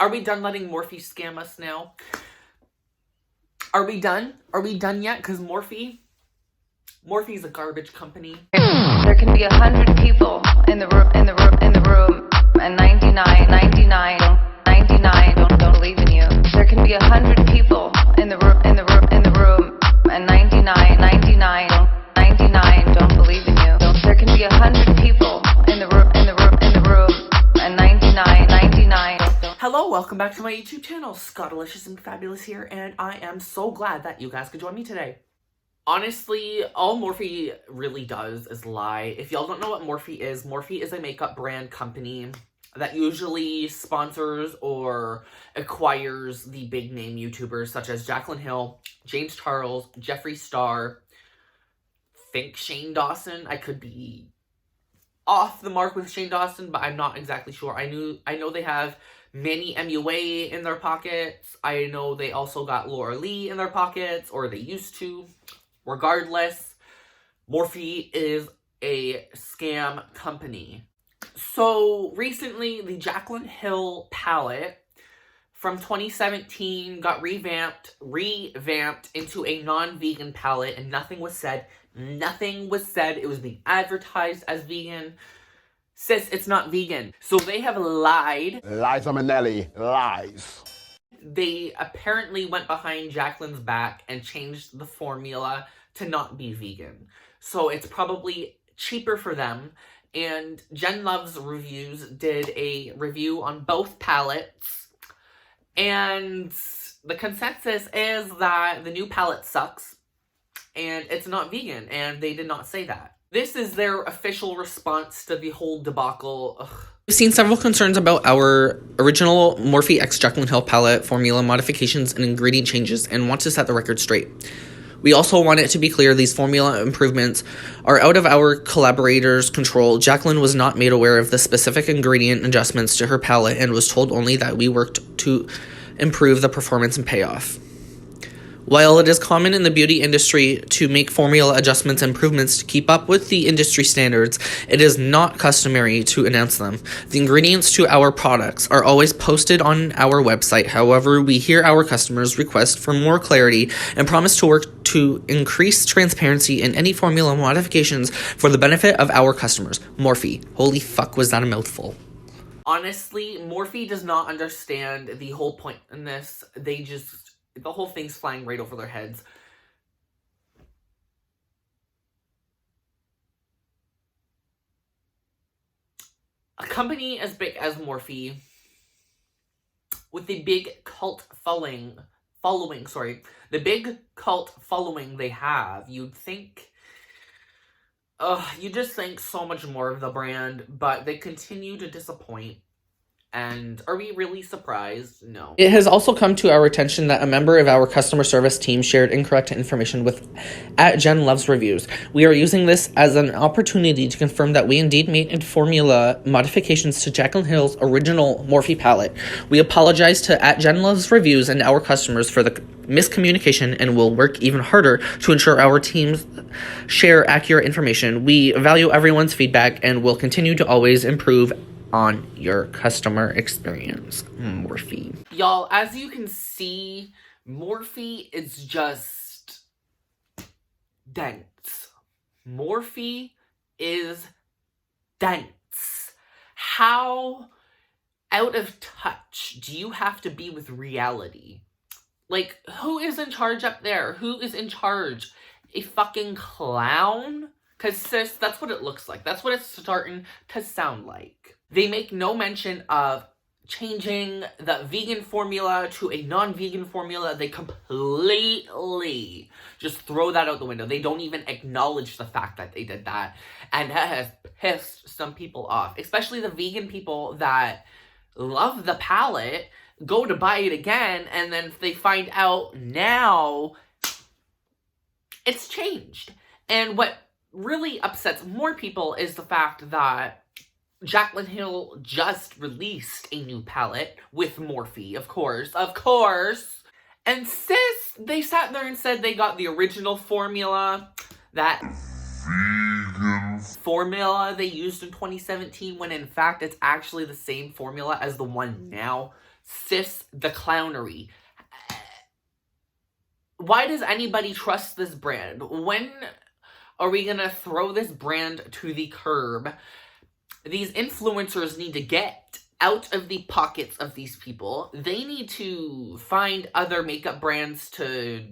Are we done letting Morphe scam us now? Are we done? Are we done yet? Because Morphe's a garbage company. There can be 100 people in the room, and 99 don't believe in you. There can be 100 people in the room, and 99 don't believe in you. There can be 100 people in the room, and 99 don't. Hello, welcome back to my YouTube channel. Scottalicious and Fabulous here, and I am so glad that you guys could join me today. Honestly, all Morphe really does is lie. If y'all don't know what Morphe is a makeup brand company that usually sponsors or acquires the big name YouTubers such as Jaclyn Hill, James Charles, Jeffree Star, think Shane Dawson. I could be off the mark with Shane Dawson, but I'm not exactly sure. I know they have Manny MUA in their pockets. I know they also got Laura Lee in their pockets, or they used to. Regardless, Morphe is a scam company. So recently, the Jaclyn Hill palette from 2017 got revamped into a non-vegan palette, and nothing was said. Nothing was said. It was being advertised as vegan. Sis, it's not vegan. So they have lied. Liza Minnelli, lies. They apparently went behind Jaclyn's back and changed the formula to not be vegan. So it's probably cheaper for them. And Jen Loves Reviews did a review on both palettes. And the consensus is that the new palette sucks. And it's not vegan. And they did not say that. This is their official response to the whole debacle. Ugh. We've seen several concerns about our original Morphe x Jaclyn Hill palette formula modifications and ingredient changes, and want to set the record straight. We also want it to be clear these formula improvements are out of our collaborators' control. Jaclyn was not made aware of the specific ingredient adjustments to her palette and was told only that we worked to improve the performance and payoff. While it is common in the beauty industry to make formula adjustments and improvements to keep up with the industry standards, it is not customary to announce them. The ingredients to our products are always posted on our website. However, we hear our customers' request for more clarity and promise to work to increase transparency in any formula modifications for the benefit of our customers. Morphe. Holy fuck, was that a mouthful. Honestly, Morphe does not understand the whole point in this. The whole thing's flying right over their heads. A company as big as Morphe, with the big cult following they have, you just think so much more of the brand, but they continue to disappoint. And are we really surprised? No. It has also come to our attention that a member of our customer service team shared incorrect information with @JenLovesReviews. We are using this as an opportunity to confirm that we indeed made formula modifications to Jaclyn Hill's original Morphe palette. We apologize to @JenLovesReviews and our customers for the miscommunication and will work even harder to ensure our teams share accurate information. We value everyone's feedback and will continue to always improve on your customer experience. Morphe. Y'all, as you can see, Morphe is just dense. Morphe is dense. How out of touch do you have to be with reality? Like, who is in charge up there? Who is in charge? A fucking clown? Because, sis, that's what it looks like. That's what it's starting to sound like. They make no mention of changing the vegan formula to a non-vegan formula. They completely just throw that out the window. They don't even acknowledge the fact that they did that. And that has pissed some people off. Especially the vegan people that love the palette, go to buy it again, and then they find out now it's changed. And what really upsets more people is the fact that Jaclyn Hill just released a new palette with Morphe, of course. And sis, they sat there and said they got the original formula, that vegan formula they used in 2017, when in fact it's actually the same formula as the one now. Sis the Clownery. Why does anybody trust this brand? When are we gonna throw this brand to the curb? These influencers need to get out of the pockets of these people. They need to find other makeup brands to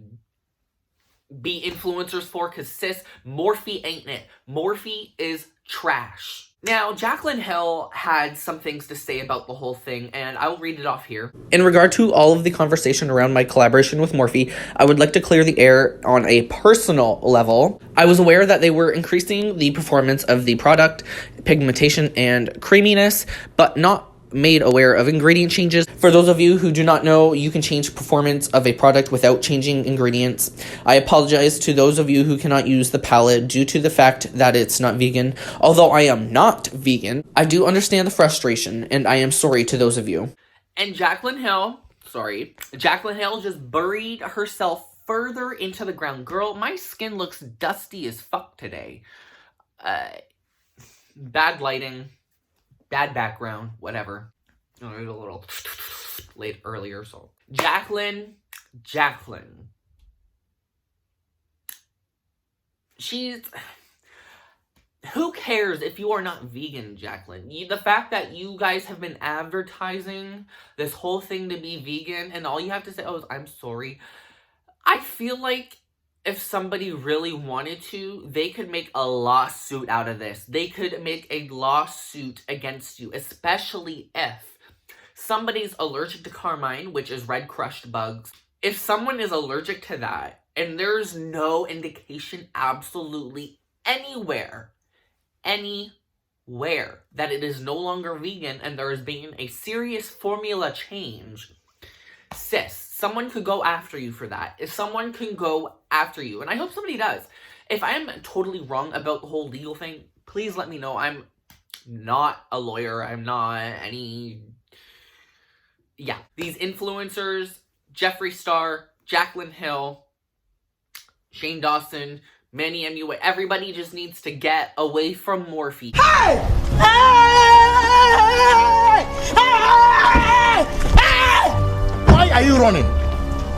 be influencers for, because sis, Morphe ain't it. Morphe is trash. Now, Jaclyn Hill had some things to say about the whole thing, and I'll read it off here. In regard to all of the conversation around my collaboration with Morphe, I would like to clear the air on a personal level. I was aware that they were increasing the performance of the product, pigmentation, and creaminess, but not made aware of ingredient changes. For those of you who do not know, you can change performance of a product without changing ingredients. I apologize to those of you who cannot use the palette due to the fact that it's not vegan. Although I am not vegan, I do understand the frustration, and I am sorry to those of you. And Jaclyn Hill just buried herself further into the ground. Girl, my skin looks dusty as fuck today. Bad lighting. Bad background, whatever. Oh, it was a little late earlier, so. Jaclyn. Who cares if you are not vegan, Jaclyn? The fact that you guys have been advertising this whole thing to be vegan, and all you have to say, oh, is I'm sorry. I feel like if somebody really wanted to, they could make a lawsuit out of this. They could make a lawsuit against you, especially if somebody's allergic to carmine, which is red crushed bugs. If someone is allergic to that, and there's no indication absolutely anywhere that it is no longer vegan and there has been a serious formula change, sis, someone could go after you for that. If someone can go after you, and I hope somebody does. If I am totally wrong about the whole legal thing, please let me know. I'm not a lawyer. I'm not any... Yeah. These influencers, Jeffree Star, Jaclyn Hill, Shane Dawson, Manny MUA, everybody just needs to get away from Morphe. Hey! Why are you running?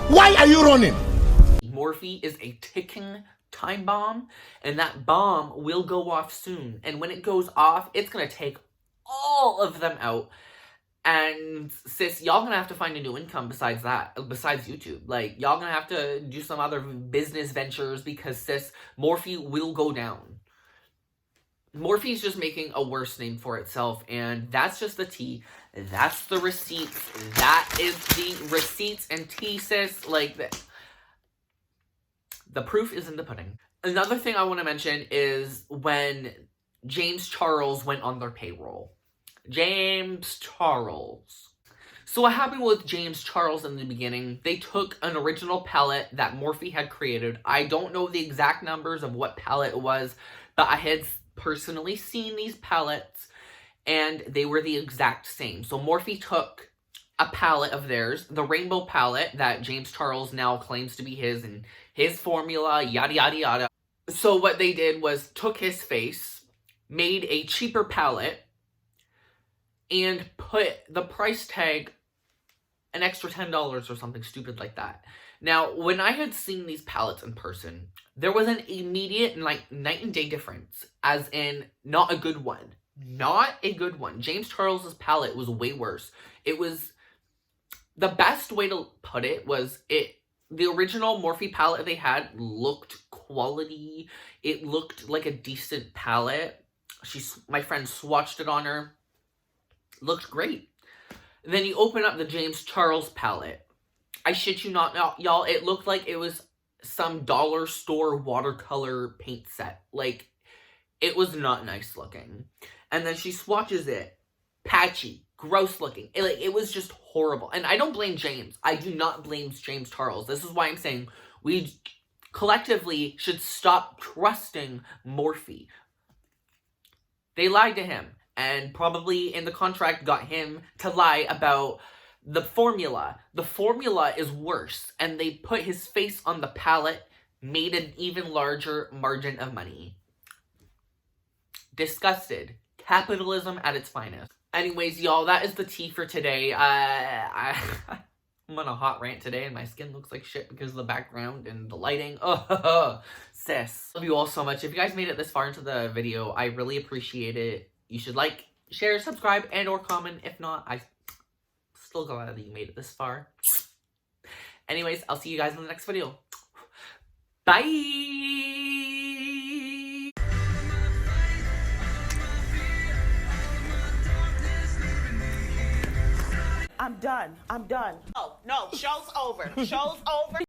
Why are you running? Morphe is a ticking time bomb, and that bomb will go off soon. And when it goes off, it's gonna take all of them out. And sis, y'all gonna have to find a new income besides YouTube. Like, y'all gonna have to do some other business ventures, because sis, Morphe will go down. Morphe's just making a worse name for itself, and that's just the tea. That's the receipts. That is the receipts and tea, sis. Like, the proof is in the pudding. Another thing I want to mention is when James Charles went on their payroll. James Charles. So what happened with James Charles in the beginning, they took an original palette that Morphe had created. I don't know the exact numbers of what palette it was, but I had personally seen these palettes, and they were the exact same. So Morphe took a palette of theirs, the rainbow palette that James Charles now claims to be his, and his formula, yada yada yada. So what they did was took his face, made a cheaper palette, and put the price tag an extra $10 or something stupid like that. Now, when I had seen these palettes in person, there was an immediate night and day difference, as in not a good one. Not a good one. James Charles's palette was way worse. It was, the best way to put it was, the original Morphe palette they had looked quality. It looked like a decent palette. My friend swatched it on her. Looked great. Then you open up the James Charles palette. I shit you not, y'all, it looked like it was some dollar store watercolor paint set. Like, it was not nice looking. And then she swatches it. Patchy. Gross looking. It was just horrible. And I don't blame James. I do not blame James Charles. This is why I'm saying we collectively should stop trusting Morphe. They lied to him. And probably in the contract got him to lie about the formula. The formula is worse. And they put his face on the palette, made an even larger margin of money. Disgusted. Capitalism at its finest. Anyways, y'all, that is the tea for today. I'm on a hot rant today, and my skin looks like shit because of the background and the lighting. Oh, sis. Love you all so much. If you guys made it this far into the video, I really appreciate it. You should like, share, subscribe, and or comment. If not, I still glad that you made it this far. Anyways, I'll see you guys in the next video. Bye! I'm done. I'm done. Oh, no, show's over. Show's over.